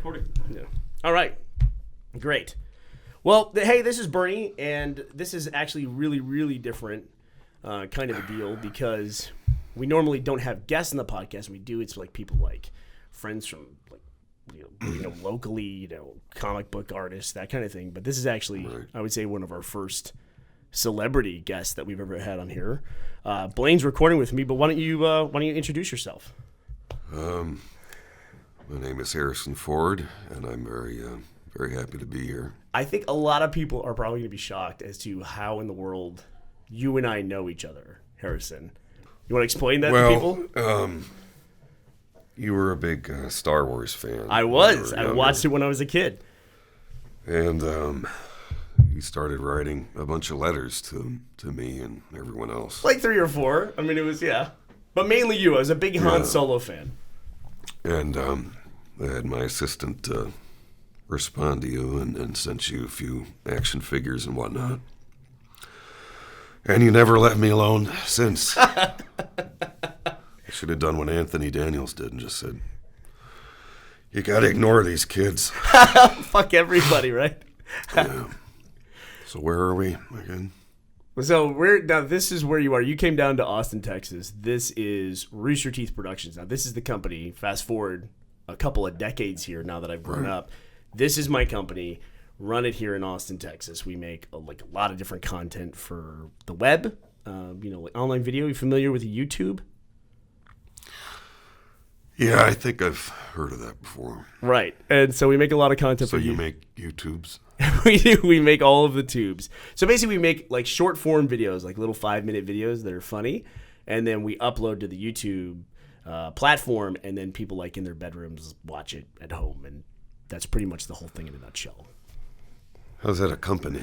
recording. Yeah. All right. Great. Well, hey, this is Bernie, and this is actually really, really different kind of a deal because we normally don't have guests in the podcast. We do. It's like people like friends from like locally, comic book artists, that kind of thing. But this is actually, I would say, one of our first celebrity guests that we've ever had on here. Blaine's recording with me, but why don't you introduce yourself? My name is Harrison Ford, and I'm very happy to be here. I think a lot of people are probably going to be shocked as to how in the world you and I know each other, Harrison. You want to explain that to people? You were a big Star Wars fan. I was. I watched it when I was a kid. And you started writing a bunch of letters to me and everyone else. Like 3 or 4. I mean, it was, yeah. But mainly you. I was a big Han Solo fan. And I had my assistant respond to you and sent you a few action figures and whatnot. And you never left me alone since. I should have done what Anthony Daniels did and just said, you got to ignore these kids. Fuck everybody, right? Yeah. So where are we again? So now this is where you are. You came down to Austin, Texas. This is Rooster Teeth Productions. Now this is the company. Fast forward a couple of decades here now that I've grown up. This is my company. Run it here in Austin, Texas. We make a lot of different content for the web. Like online video. You familiar with YouTube? Yeah, I think I've heard of that before. Right. And so we make a lot of content for you. So you make YouTubes? We do. We make all of the tubes. So basically we make like short form videos, like little 5-minute videos that are funny. And then we upload to the YouTube platform, and then people like in their bedrooms watch it at home. And that's pretty much the whole thing in a nutshell. How's that a company?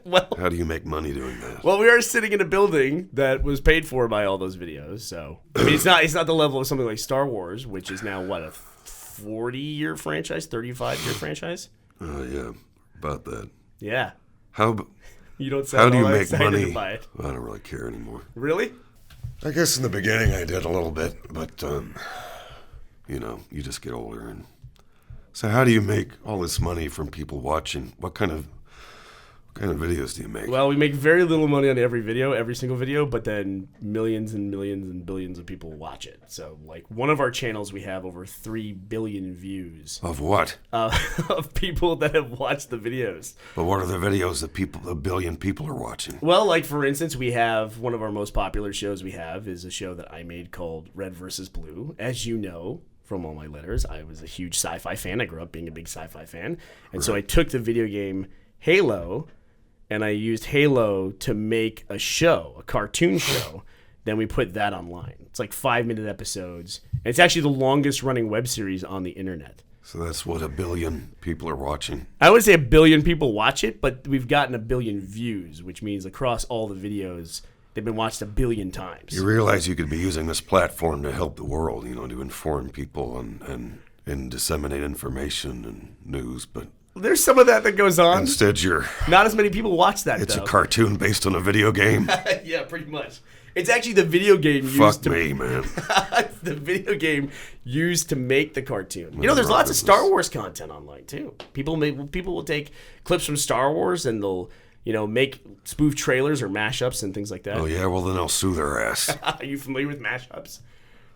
Well, how do you make money doing that? Well, we are sitting in a building that was paid for by all those videos. So I mean, it's not the level of something like Star Wars, which is now what, a 40-year franchise, 35-year franchise? Yeah, about that. Yeah. You don't sound how do you all make excited money? by it. I don't really care anymore. Really? I guess in the beginning I did a little bit, but you just get older. And so how do you make all this money from people watching? What kind of videos do you make? Well, we make very little money on every single video, but then millions and millions and billions of people watch it. So, like, one of our channels, we have over 3 billion views. Of what? Of people that have watched the videos. But what are the videos that a billion people are watching? Well, like, for instance, we have one of our most popular shows we have is a show that I made called Red vs. Blue. As you know from all my letters, I was a huge sci-fi fan. I grew up being a big sci-fi fan. And so I took the video game Halo, and I used Halo to make a cartoon show. Then we put that online. It's like 5-minute episodes. And it's actually the longest running web series on the internet. So that's what 1 billion people are watching. I would say 1 billion people watch it, but we've gotten 1 billion views, which means across all the videos, they've been watched 1 billion times. You realize you could be using this platform to help the world, to inform people and disseminate information and news, but there's some of that goes on. Instead, not as many people watch that. It's a cartoon based on a video game. Yeah, pretty much. It's actually the video game used Fuck me, man. It's the video game used to make the cartoon. There's lots of Star Wars content online too. People will take clips from Star Wars and they'll make spoof trailers or mashups and things like that. Oh yeah, well then I'll sue their ass. Are you familiar with mashups?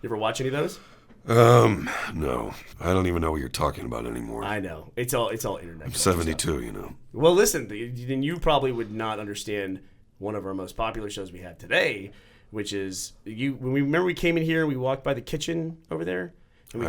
You ever watch any of those? No. I don't even know what you're talking about anymore. I know. It's all internet. I'm 72, Well, listen, then you probably would not understand one of our most popular shows we have today, which is when we came in here and we walked by the kitchen over there. And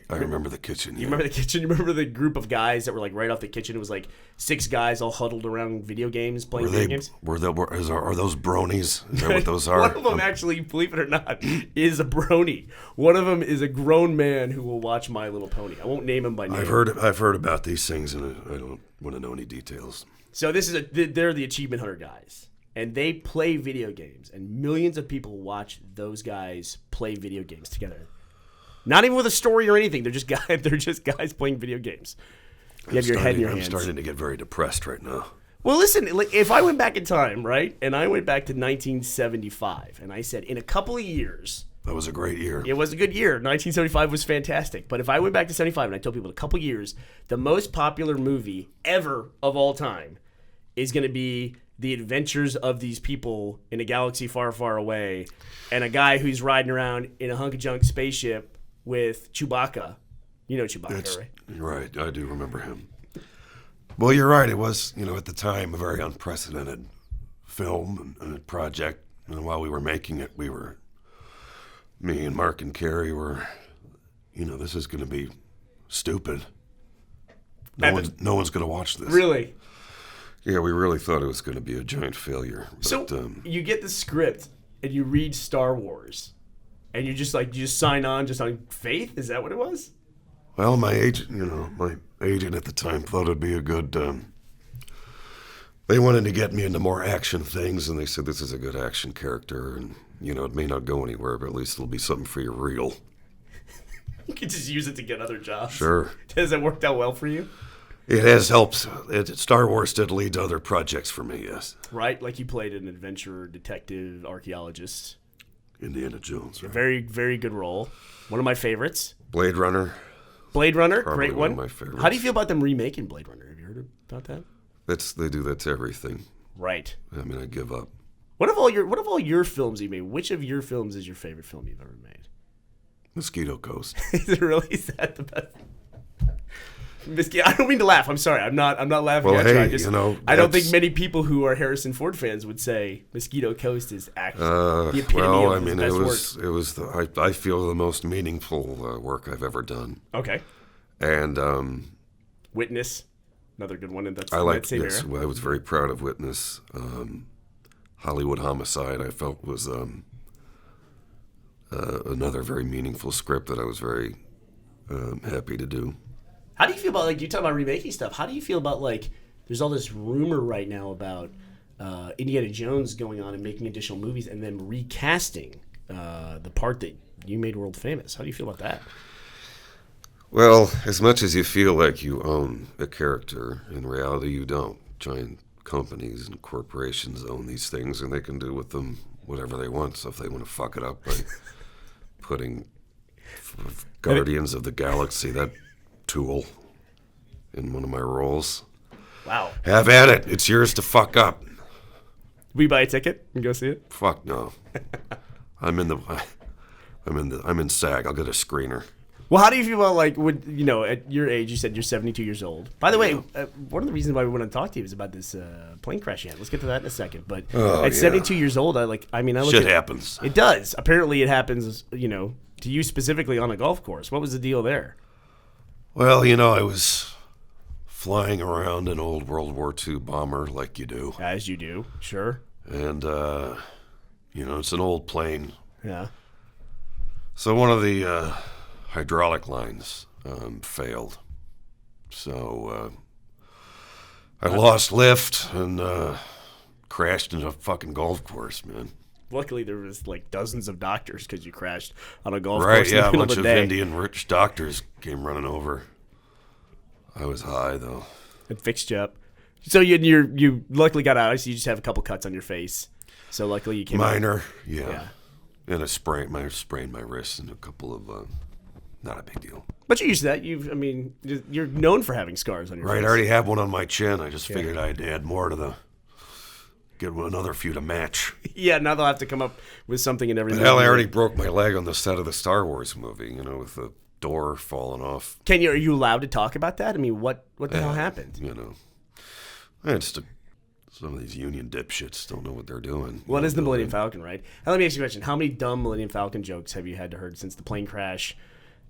I remember the kitchen. Yeah. You remember the kitchen? You remember the group of guys that were like right off the kitchen? It was like 6 guys all huddled around video games, playing video games. Are those bronies? Is that what those are? One of them actually, believe it or not, is a brony. One of them is a grown man who will watch My Little Pony. I won't name him by name. I've heard about these things, and I don't want to know any details. So they're the Achievement Hunter guys, and they play video games, and millions of people watch those guys play video games together. Not even with a story or anything. They're just guys playing video games. You have your head in your hands. I'm starting to get very depressed right now. Well, listen, if I went back in time, right, and I went back to 1975, and I said, in a couple of years, That was a great year. It was a good year. 1975 was fantastic. But if I went back to 75 and I told people in a couple years, the most popular movie ever of all time is going to be the adventures of these people in a galaxy far, far away, and a guy who's riding around in a hunk of junk spaceship with Chewbacca. You know Chewbacca, right? Right, I do remember him. Well, you're right. It was, at the time, a very unprecedented film and project. And while we were making it, me and Mark and Carrie were, this is going to be stupid. No one's going to watch this. Really? Yeah, we really thought it was going to be a giant failure. But, so you get the script and you read Star Wars, and you just sign on just on faith. Is that what it was? Well, my agent at the time thought it'd be a good. They wanted to get me into more action things, and they said this is a good action character, and it may not go anywhere, but at least it'll be something for your reel. You could just use it to get other jobs. Sure. Has it worked out well for you? It has helped. Star Wars did lead to other projects for me, yes. Right? Like you played an adventurer, detective, archaeologist. Indiana Jones. Right? A very, very good role. One of my favorites. Blade Runner. Probably one great one. of my favorites. How do you feel about them remaking Blade Runner? Have you heard about that? They do that to everything. Right. I mean, I give up. What of all your films you made? Which of your films is your favorite film you've ever made? Mosquito Coast. Is it really? Is that the best? I don't mean to laugh. I'm sorry. I'm not laughing at you. I don't think many people who are Harrison Ford fans would say Mosquito Coast is actually the epitome of his best work. I feel the most meaningful work I've ever done. Okay. And Witness, another good one. And that's I like. era. Yes, I was very proud of Witness. Hollywood Homicide, I felt was another very meaningful script that I was very happy to do. How do you feel about, you talk about remaking stuff, how do you feel about, there's all this rumor right now about Indiana Jones going on and making additional movies and then recasting the part that you made world famous? How do you feel about that? Well, as much as you feel like you own a character, in reality you don't. Giant companies and corporations own these things, and they can do with them whatever they want. So if they want to fuck it up by putting Guardians of the Galaxy, that tool, in one of my roles. Wow. Have at it. It's yours to fuck up. We buy a ticket and go see it? Fuck no. I'm in SAG. I'll get a screener. Well, how do you feel about, at your age, you said you're 72 years old. By the way, one of the reasons why we want to talk to you is about this plane crash you had. Let's get to that in a second. But at 72 years old, I look Shit happens. It does. Apparently it happens, to you specifically on a golf course. What was the deal there? Well, I was flying around an old World War II bomber like you do. As you do, sure. And, it's an old plane. Yeah. So one of the hydraulic lines failed. So I lost lift and crashed into a fucking golf course, man. Luckily, there was dozens of doctors because you crashed on a golf course. Right, yeah, a bunch of Indian rich doctors came running over. I was high though. It fixed you up. So you luckily got out. So you just have a couple cuts on your face. So luckily you came minor, out. yeah. And I sprained my wrist and a couple of not a big deal. But you're used to that. You're known for having scars on your face. Right, I already have one on my chin. I just figured I'd add more to get another few to match. Yeah, now they'll have to come up with something in every movie. Hell, I already broke my leg on the set of the Star Wars movie, with the door falling off. Are you allowed to talk about that? What the hell happened? Some of these Union dipshits don't know what they're doing. Well, it is the Millennium Falcon, right? Now, let me ask you a question. How many dumb Millennium Falcon jokes have you had to heard since the plane crash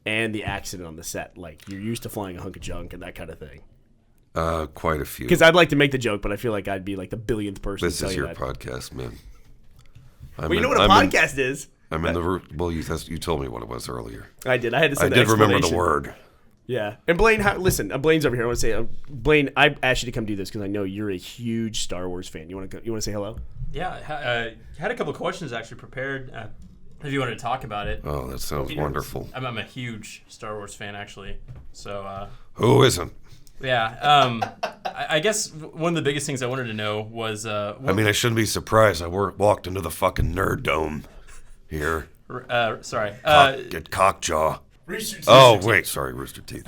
and the accident on the set? You're used to flying a hunk of junk and that kind of thing. Quite a few. Because I'd like to make the joke, but I feel like I'd be the billionth person to tell you that. This is your podcast, man. You know what a podcast is? I'm in the... Well, you told me what it was earlier. I did. I had to say I did remember the word. Yeah. And Blaine, listen, Blaine's over here. I want to say, Blaine, I asked you to come do this because I know you're a huge Star Wars fan. You want to say hello? Yeah. Had a couple of questions actually prepared if you wanted to talk about it. Oh, that sounds wonderful. I'm a huge Star Wars fan, actually. So. Who isn't? Yeah. I guess one of the biggest things I wanted to know was... I shouldn't be surprised. I walked into the fucking nerd dome here. Sorry. Get cockjaw. Rooster Teeth. Oh, wait. Sorry, Rooster Teeth.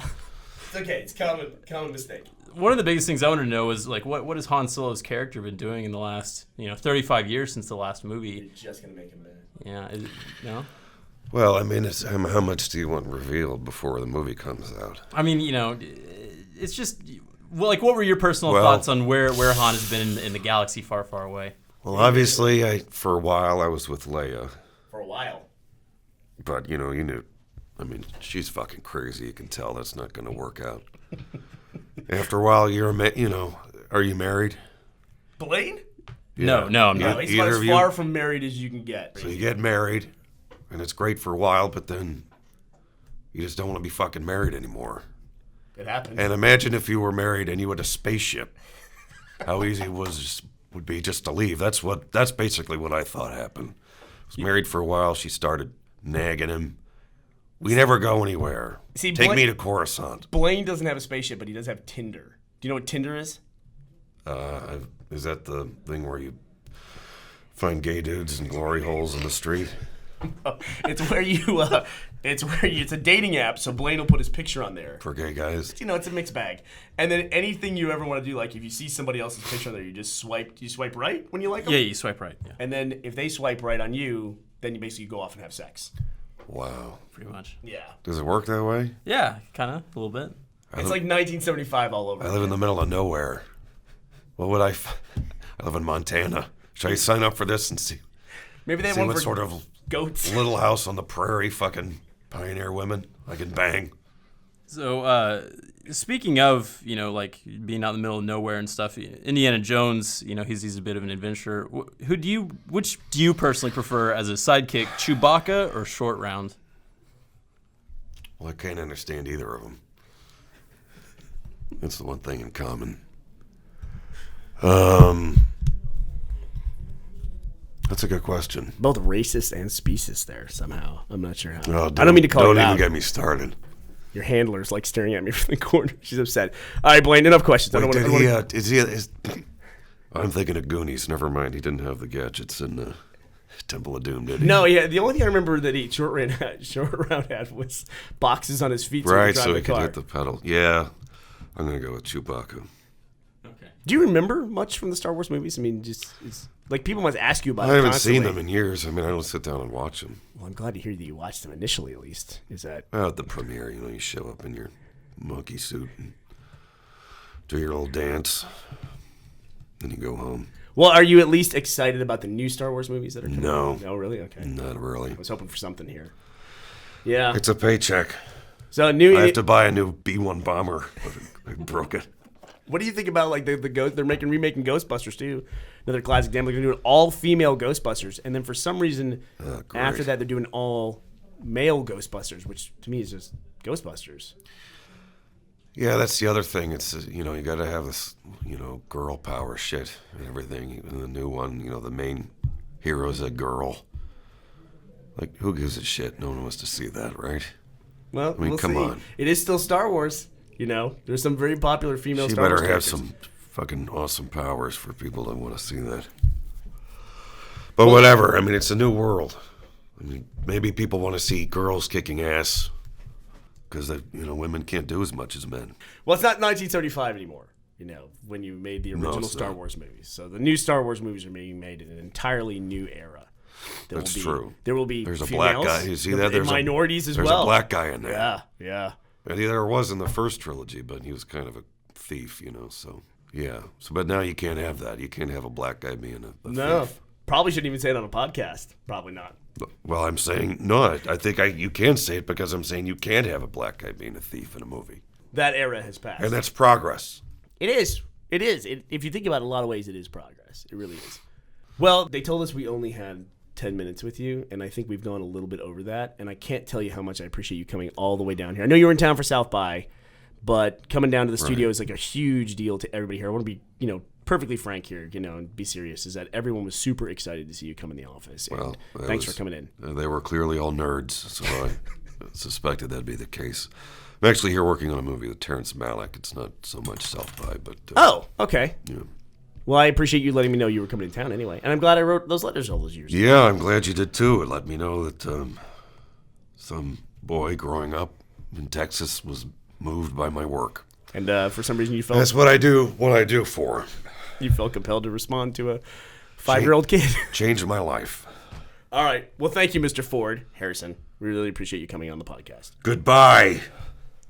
It's okay. It's common mistake. One of the biggest things I wanted to know was like, what has Han Solo's character been doing in the last 35 years since the last movie? You're just gonna make him mad. Yeah. No. Well, I mean, how much do you want revealed before the movie comes out? I mean, it's just like, what were your personal thoughts on where Han has been in the galaxy far, far away? Well, obviously, for a while I was with Leia. For a while. But you knew. I mean, she's fucking crazy. You can tell that's not going to work out. After a while, are you married? Blaine? Yeah. No, I'm No, not. he's about as far from married as you can get. So you get married, and it's great for a while, but then you just don't want to be fucking married anymore. It happens. And imagine if you were married and you had a spaceship. How easy it would be just to leave. That's basically what I thought happened. I was married for a while. She started nagging him. We never go anywhere. See, Take me to Coruscant. Blaine doesn't have a spaceship, but he does have Tinder. Do you know what Tinder is? Is that the thing where you find gay dudes in glory holes in the street? It's where it's a dating app, so Blaine will put his picture on there. For gay guys? It's a mixed bag. And then anything you ever want to do, like if you see somebody else's picture on there, you swipe right when you like them? Yeah, you swipe right. Yeah. And then if they swipe right on you, then you basically go off and have sex. Wow. Pretty much. Yeah. Does it work that way? Yeah, kind of, a little bit. It's like 1975 all over. I live in the middle of nowhere. What would I live in Montana. Should I sign up for this and see? Maybe they have See one what for sort of goats. Little house on the prairie fucking pioneer women I can bang. So, speaking of, like being out in the middle of nowhere and stuff, Indiana Jones, he's a bit of an adventurer. Which do you personally prefer as a sidekick, Chewbacca or Short Round? Well, I can't understand either of them. That's the one thing in common. That's a good question. Both racist and speciest there somehow. I'm not sure how. Oh, I don't mean to call you out. Don't even get me started. Your handler's like staring at me from the corner. She's upset. All right, Blaine, enough questions. Wait, I'm thinking of Goonies. Never mind. He didn't have the gadgets in the Temple of Doom, did he? No, yeah. The only thing I remember that he short round had was boxes on his feet. Right, so he could hit the pedal. Yeah, I'm gonna go with Chewbacca. Okay. Do you remember much from the Star Wars movies? I mean, like people must ask you about it. I haven't constantly. seen them in years. I mean, I don't sit down and watch them. Well, I'm glad to hear that you watched them initially, at least. Is that? At the premiere, you show up in your monkey suit and do your little dance, then you go home. Well, are you at least excited about the new Star Wars movies that are coming No. out? No, really? Okay. Not really. I was hoping for something here. Yeah. It's a paycheck. So I have to buy a new B-1 bomber. I broke it. What do you think about like the ghost? They're remaking Ghostbusters too. Another classic example. They're doing all female Ghostbusters, and then for some reason after that they're doing all male Ghostbusters, which to me is just Ghostbusters. Yeah, that's the other thing. It's you got to have this girl power shit and everything. Even the new one, the main hero's a girl. Like, who gives a shit? No one wants to see that, right? Well, I mean, come on. It is still Star Wars. There's some very popular female She Star Wars better have characters. some fucking awesome powers for people that want to see that. But whatever. I mean, it's a new world. I mean, maybe people want to see girls kicking ass because women can't do as much as men. Well, it's not 1975 anymore. When you made the original it's Star not. Wars movies. So the new Star Wars movies are being made in an entirely new era. That's true. There will be There's a females, black guy. You see there'll that? be minorities as well. There's a black guy in there. Yeah, yeah. And there was in the first trilogy, but he was kind of a thief, so yeah. So, but now you can't have that. You can't have a black guy being a No, thief. probably shouldn't even say it on a podcast. Probably not. Well, I'm saying no. I think you can say it because I'm saying you can't have a black guy being a thief in a movie. That era has passed. And that's progress. It is. It is. If you think about it, in a lot of ways, it is progress. It really is. Well, they told us we only had 10 minutes with you, and I think we've gone a little bit over that, and I can't tell you how much I appreciate you coming all the way down here. I know you were in town for South by, but coming down to the studio is like a huge deal to everybody here. I want to be, perfectly frank here, and be serious, is that everyone was super excited to see you come in the office, and Well, thanks for coming in. They were clearly all nerds, so I suspected that'd be the case. I'm actually here working on a movie with Terrence Malick. It's not so much South by, but Oh, okay. yeah. Well, I appreciate you letting me know you were coming to town anyway. And I'm glad I wrote those letters all those years ago. Yeah, I'm glad you did too. It let me know that some boy growing up in Texas was moved by my work. And for some reason you felt That's what I do for. you felt compelled to respond to a 5-year-old kid. Changed my life. All right. Well, thank you, Mr. Ford Harrison. We really appreciate you coming on the podcast. Goodbye.